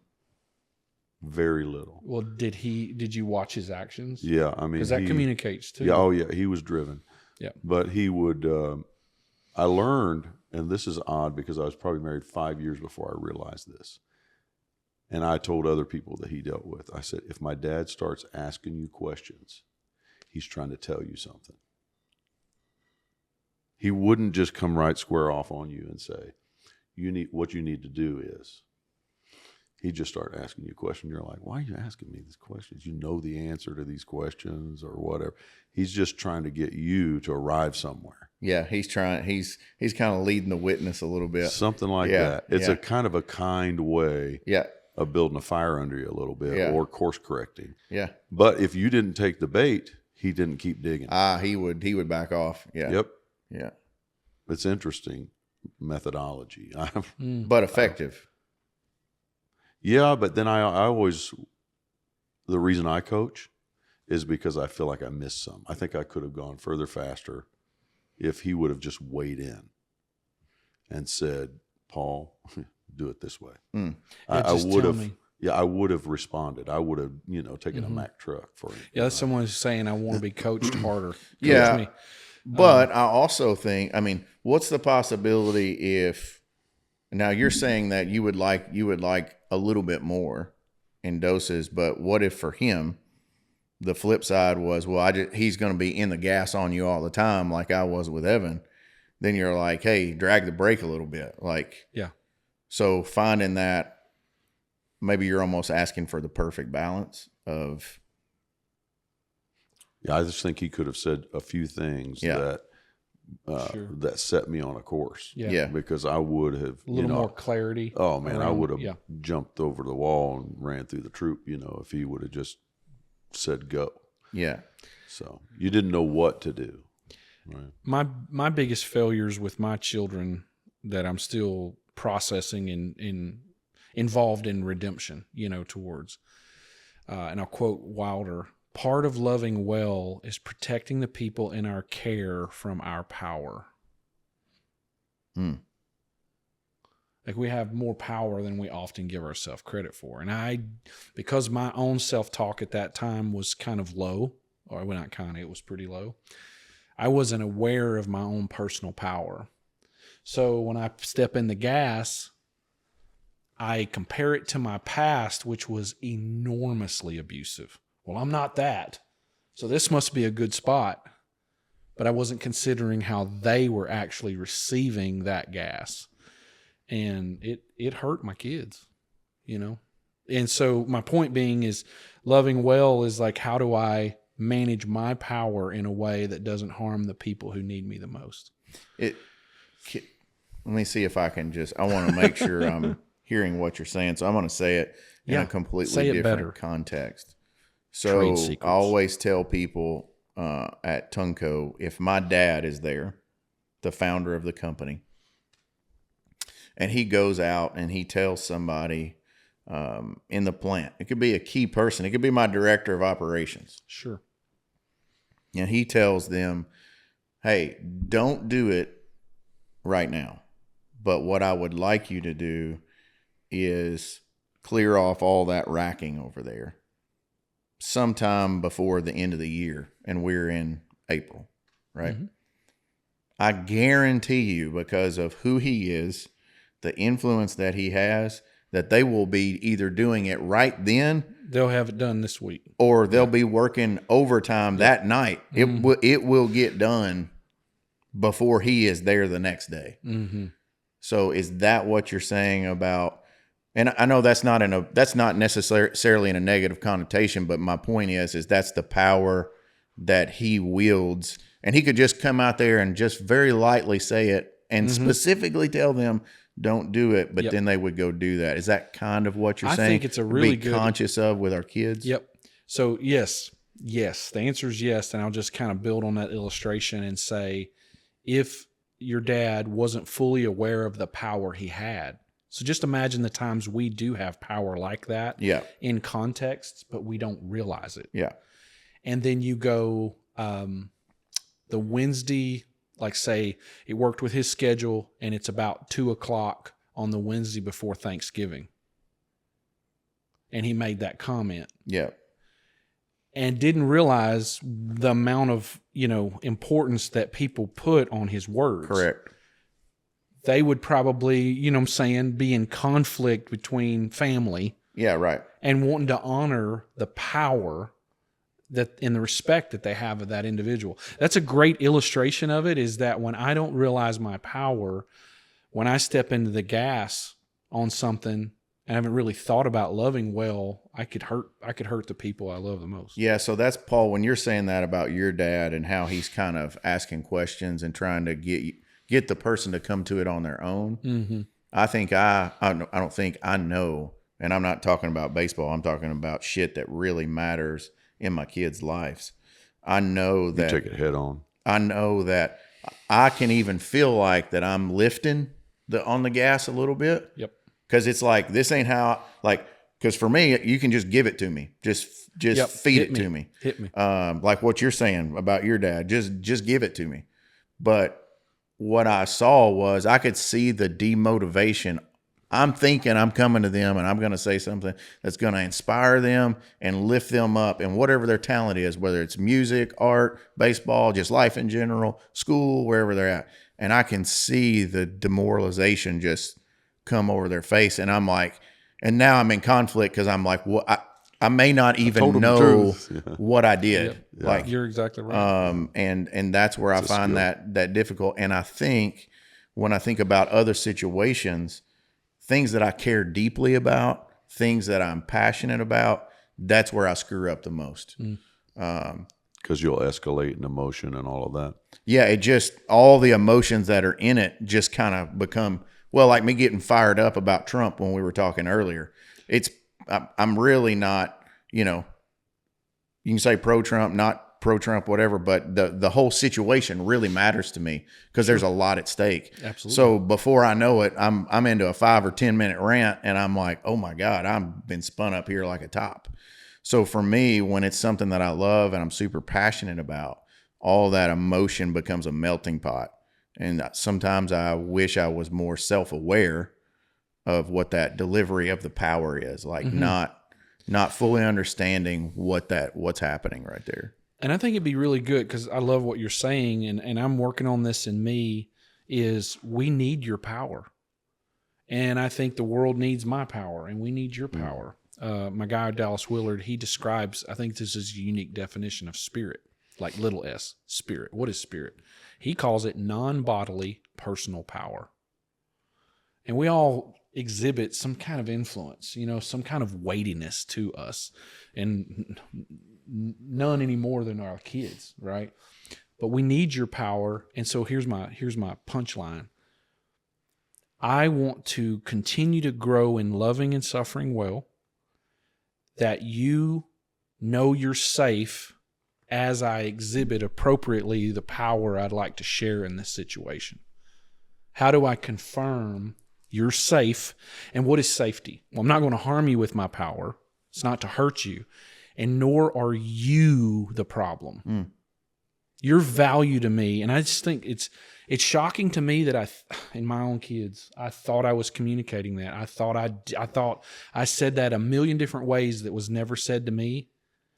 Very little. Well, did you watch his actions? Yeah, I mean, because that communicates too. Yeah, oh yeah, he was driven. Yeah, but he would. I learned, and this is odd because I was probably married 5 years before I realized this. And I told other people that he dealt with. I said, if my dad starts asking you questions, he's trying to tell you something. He wouldn't just come right square off on you and say, what you need to do is. He'd just start asking you questions. You're like, why are you asking me these questions? You know the answer to these questions or whatever. He's just trying to get you to arrive somewhere. Yeah, he's kind of leading the witness a little bit. Something like that. It's a kind of a kind way of building a fire under you a little bit or course correcting. Yeah. But if you didn't take the bait, he didn't keep digging. He would back off. Yeah. Yep. Yeah. It's interesting methodology. But effective. Yeah, but then I always, the reason I coach is because I feel like I missed some. I think I could have gone further faster if he would have just weighed in and said, Paul, do it this way. Mm. I would have. Yeah, I would have responded. I would have, taken a Mack truck for him. Yeah, that's someone who's saying, I want to be coached harder. Yeah, me. But I also think, what's the possibility if, now you're saying that you would like a little bit more in doses, but what if for him, the flip side was, he's going to be in the gas on you all the time like I was with Evan. Then you're like, hey, drag the brake a little bit. Yeah. So finding that, maybe you're almost asking for the perfect balance of. Yeah, I just think he could have said a few things that set me on a course. Yeah. Because I would have a little more clarity. Oh man, I would have jumped over the wall and ran through the troop, if he would have just said go. Yeah. So you didn't know what to do. Right. My biggest failures with my children that I'm still processing and involved in redemption, towards. And I'll quote Wilder. Part of loving well is protecting the people in our care from our power. Like we have more power than we often give ourselves credit for. And because my own self-talk at that time was kind of low, or well, not kind of, it was pretty low, I wasn't aware of my own personal power. So when I step in the gas, I compare it to my past, which was enormously abusive. Well, I'm not that. So this must be a good spot. But I wasn't considering how they were actually receiving that gas. And it hurt my kids, And so my point being is loving well is like, how do I manage my power in a way that doesn't harm the people who need me the most? Let me see if I can I want to make sure I'm hearing what you're saying. So I'm going to say it in a completely different context. So I always tell people at Tunco, if my dad is there, the founder of the company, and he goes out and he tells somebody in the plant, it could be a key person, it could be my director of operations. Sure. And he tells them, hey, don't do it right now. But what I would like you to do is clear off all that racking over there sometime before the end of the year, and we're in April, right? Mm-hmm. I guarantee you, because of who he is, the influence that he has, that they will be either doing it right then. They'll have it done this week. Or they'll be working overtime that night. Mm-hmm. It will get done before he is there the next day. Mm-hmm. So is that what you're saying about? And I know that's not necessarily in a negative connotation, but my point is that's the power that he wields, and he could just come out there and just very lightly say it and specifically tell them don't do it, but then they would go do that. Is that kind of what you're saying? I think it's a really be conscious of with our kids? Yep. So yes, the answer is yes. And I'll just kind of build on that illustration and say, if your dad wasn't fully aware of the power he had. So just imagine the times we do have power like that in contexts, but we don't realize it. Yeah. And then you go, the Wednesday, like say it worked with his schedule and it's about 2:00 on the Wednesday before Thanksgiving. And he made that comment. Yeah. And didn't realize the amount of, importance that people put on his words. Correct. They would probably, be in conflict between family. Yeah, right. And wanting to honor the power that and the respect that they have of that individual. That's a great illustration of it, is that when I don't realize my power, when I step into the gas on something, I haven't really thought about loving well, I could hurt the people I love the most. Yeah, so that's Paul, when you're saying that about your dad and how he's kind of asking questions and trying to get the person to come to it on their own. Mm-hmm. I think I don't think I know, and I'm not talking about baseball, I'm talking about shit that really matters in my kids' lives. I know that you take it head on. I know that I can even feel like that I'm lifting on the gas a little bit. Yep. Because it's like, this ain't how, because for me, you can just give it to me. Just feed it to me. Hit me. Like what you're saying about your dad, just give it to me. But what I saw was I could see the demotivation. I'm thinking I'm coming to them and I'm going to say something that's going to inspire them and lift them up in whatever their talent is, whether it's music, art, baseball, just life in general, school, wherever they're at. And I can see the demoralization just come over their face. And I'm like, and now I'm in conflict because I'm like, well, I may not even know what I did. Yeah. Like, you're exactly right. And that's where I find that difficult. And I think when I think about other situations, things that I care deeply about, things that I'm passionate about, that's where I screw up the most. Because you'll escalate in emotion and all of that. Yeah, it just, all the emotions that are in it just kind of become, well, like me getting fired up about Trump when we were talking earlier. I'm really not, you can say pro-Trump, not pro-Trump, whatever, but the whole situation really matters to me because there's a lot at stake. Absolutely. So before I know it, I'm into a 5 or 10 minute rant and I'm like, oh my God, I've been spun up here like a top. So for me, when it's something that I love and I'm super passionate about, all that emotion becomes a melting pot. And sometimes I wish I was more self-aware of what that delivery of the power is, like not fully understanding what's happening right there. And I think it'd be really good, because I love what you're saying, and I'm working on this in me, is we need your power. And I think the world needs my power, and we need your power. My guy, Dallas Willard, he describes, I think this is a unique definition of spirit, like little s, spirit. What is spirit? He calls it non-bodily personal power. And we all exhibit some kind of influence, some kind of weightiness to us, and none any more than our kids, right? But we need your power. And so here's my punchline. I want to continue to grow in loving and suffering well, that you know you're safe as I exhibit appropriately the power I'd like to share in this situation. How do I confirm you're safe? And what is safety? Well, I'm not going to harm you with my power. It's not to hurt you. And nor are you the problem. Your value to me. And I just think it's shocking to me that in my own kids, I thought I was communicating that. I thought I said that a million different ways that was never said to me.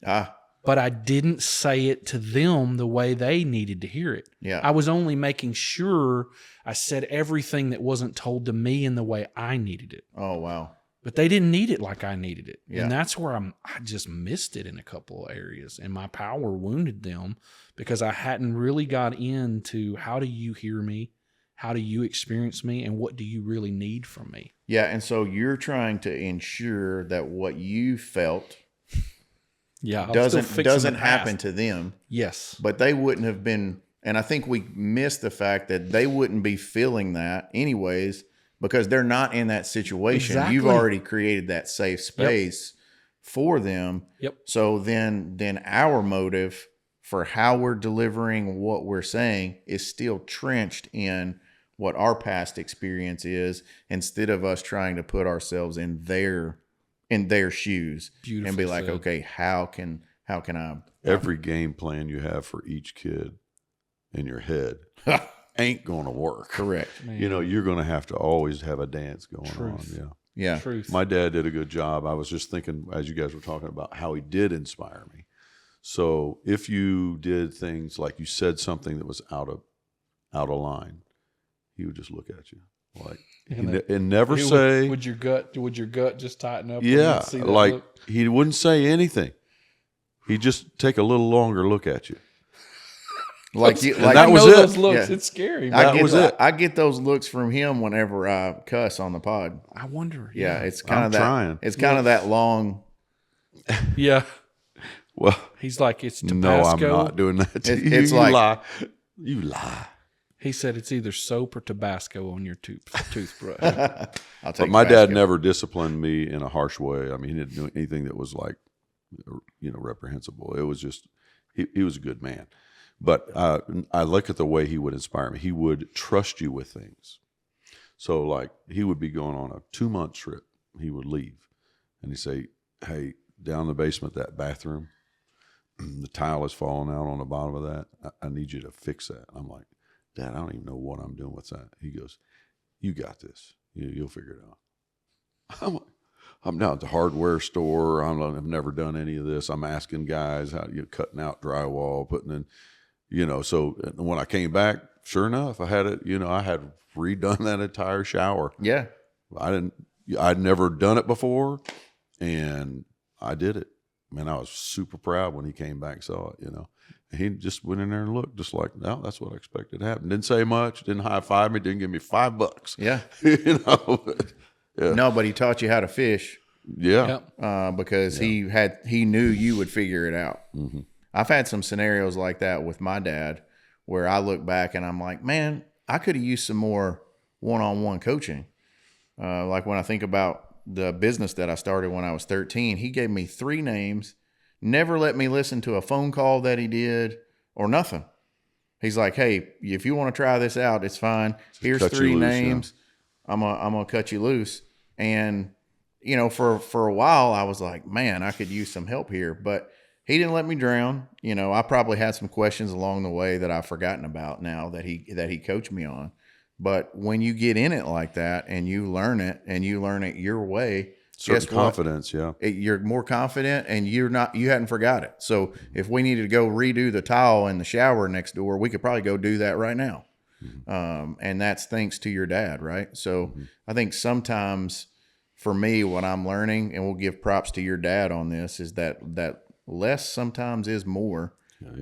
But I didn't say it to them the way they needed to hear it. Yeah. I was only making sure I said everything that wasn't told to me in the way I needed it. Oh, wow. But they didn't need it like I needed it. Yeah. And that's where I just missed it in a couple of areas. And my power wounded them because I hadn't really got into, how do you hear me? How do you experience me? And what do you really need from me? Yeah. And so you're trying to ensure that what you felt doesn't happen to them. Yes. But they wouldn't have been, and I think we missed the fact that they wouldn't be feeling that anyways, because they're not in that situation. Exactly. You've already created that safe space for them. Yep. So then our motive for how we're delivering what we're saying is still trenched in what our past experience is, instead of us trying to put ourselves in their shoes. Beautifully and be like, said. okay, how can I? Every game plan you have for each kid in your head ain't going to work. Correct. Man. You know, you're going to have to always have a dance going Truth. on. Yeah. Truth. My dad did a good job. I was just thinking, as you guys were talking about, how he did inspire me. So if you did things like you said something that was out of line, he would just look at you like and never say. Would your gut just tighten up? Yeah, See that like look? he wouldn't say anything. He'd just take a little longer look at you. Like you, And like that I was know it. those looks. Yeah. It's scary. I Man. get was it. I get those looks from him whenever I cuss on the pod. I wonder. Yeah, it's kind I'm of that. trying. It's kind of that long. Yeah. Well, He's like, it's Tabasco. no, I'm not doing that to you. It's You like- lie. You lie. He said it's either soap or Tabasco on your toothbrush. I'll take. But my dad Tabasco. never disciplined me in a harsh way. I mean, he didn't do anything that was like, reprehensible. It was just, he was a good man. But I look at the way he would inspire me. He would trust you with things. So like he would be going on a 2-month trip. He would leave and he'd say, hey, down in the basement, that bathroom, the tile is falling out on the bottom of that. I need you to fix that. I'm like, Dad, I don't even know what I'm doing with that. He goes, you got this. You'll figure it out. I'm down at the hardware store. I've never done any of this. I'm asking guys how you're cutting out drywall, putting in, so when I came back, sure enough, I had it, I had redone that entire shower. Yeah. I'd never done it before, and I did it. Man, I was super proud when he came back and saw it, And he just went in there and looked just like, no, that's what I expected to happen. Didn't say much, didn't high five me, didn't give me $5. Yeah. Yeah. No, but he taught you how to fish. Yeah. Yep. Because he knew you would figure it out. Mm-hmm. I've had some scenarios like that with my dad where I look back and I'm like, man, I could have used some more one-on-one coaching. Like when I think about the business that I started when I was 13, he gave me 3 names, never let me listen to a phone call that he did or nothing. He's like, hey, if you want to try this out, it's fine. Here's cut you 3 loose, names. Yeah. I'm gonna cut you loose. And for a while I was like, man, I could use some help here, but he didn't let me drown. I probably had some questions along the way that I've forgotten about now that he coached me on. But when you get in it like that and you learn it your way, Certain confidence, yeah. You're more confident and you hadn't forgot it. So if we needed to go redo the tile in the shower next door, we could probably go do that right now. Mm-hmm. And that's thanks to your dad, right? So I think sometimes for me, what I'm learning, and we'll give props to your dad on this, is that less sometimes is more.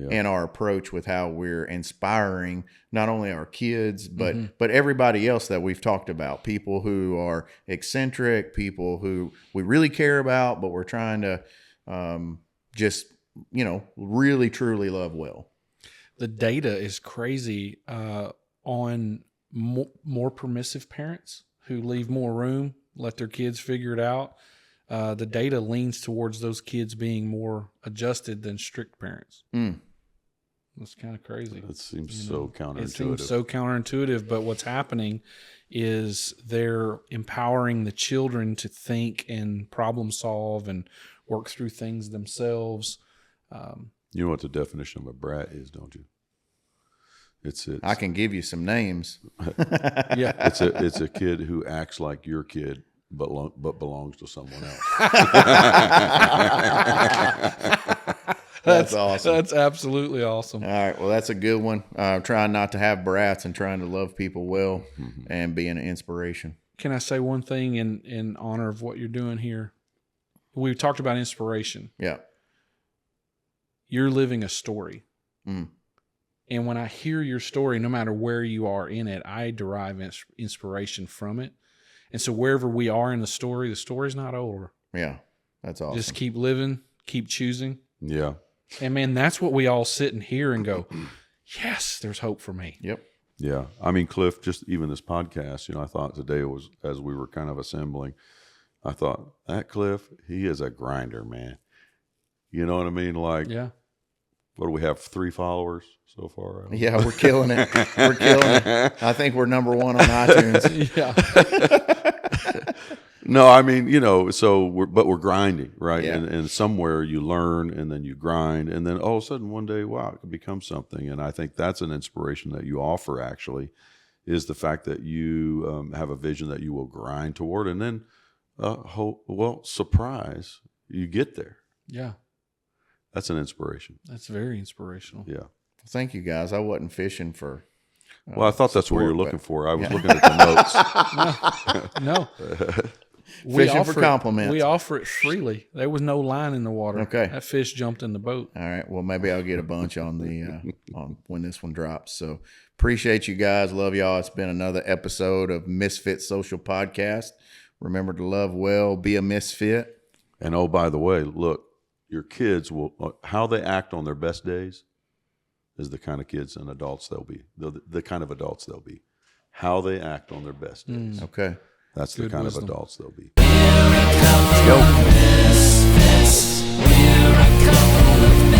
In our approach with how we're inspiring not only our kids, but everybody else that we've talked about, people who are eccentric, people who we really care about, but we're trying to just, really, truly love well. The data is crazy on more permissive parents who leave more room, let their kids figure it out. The data leans towards those kids being more adjusted than strict parents. That's kind of crazy. It seems so counterintuitive. It seems so counterintuitive, but what's happening is they're empowering the children to think and problem solve and work through things themselves. You know what the definition of a brat is, don't you? It's I can give you some names. Yeah, it's a kid who acts like your kid, but belongs to someone else. That's awesome. That's absolutely awesome. All right. Well, that's a good one. Trying not to have brats and trying to love people well and being an inspiration. Can I say one thing in honor of what you're doing here? We talked about inspiration. Yeah. You're living a story. And when I hear your story, no matter where you are in it, I derive inspiration from it. And so wherever we are in the story's not over. Yeah. That's awesome. Just keep living, keep choosing. Yeah. And man, that's what we all sit and hear and go, yes, there's hope for me. Yep. Yeah. I mean, Cliff, just even this podcast, I thought today was, as we were kind of assembling, I thought, that Cliff, he is a grinder, man. You know what I mean? Like, Yeah. what do we have, 3 followers so far? Yeah, we're killing it. We're killing it. I think we're number 1 on iTunes. Yeah. No, I mean, but we're grinding, right? Yeah. And somewhere you learn and then you grind, and then all of a sudden one day, wow, it could become something. And I think that's an inspiration that you offer, actually, is the fact that you have a vision that you will grind toward, and then, surprise, you get there. Yeah. That's an inspiration. That's very inspirational. Yeah. Thank you, guys. I wasn't fishing for. Well, I thought that's what you were support, looking for. I was looking at the notes. No. Fishing for compliments. We offer it freely. There was no line in the water. Okay. That fish jumped in the boat. All right. Well, maybe I'll get a bunch on the on when this one drops. So appreciate you guys. Love y'all. It's been another episode of Misfit Social Podcast. Remember to love well, be a misfit. And oh, by the way, look, your kids will, how they act on their best days is the kind of kids and adults they'll be. The kind of adults they'll be. How they act on their best days. Okay. That's the Good kind wisdom. of adults they'll be. We're a couple of misfits. We're a couple of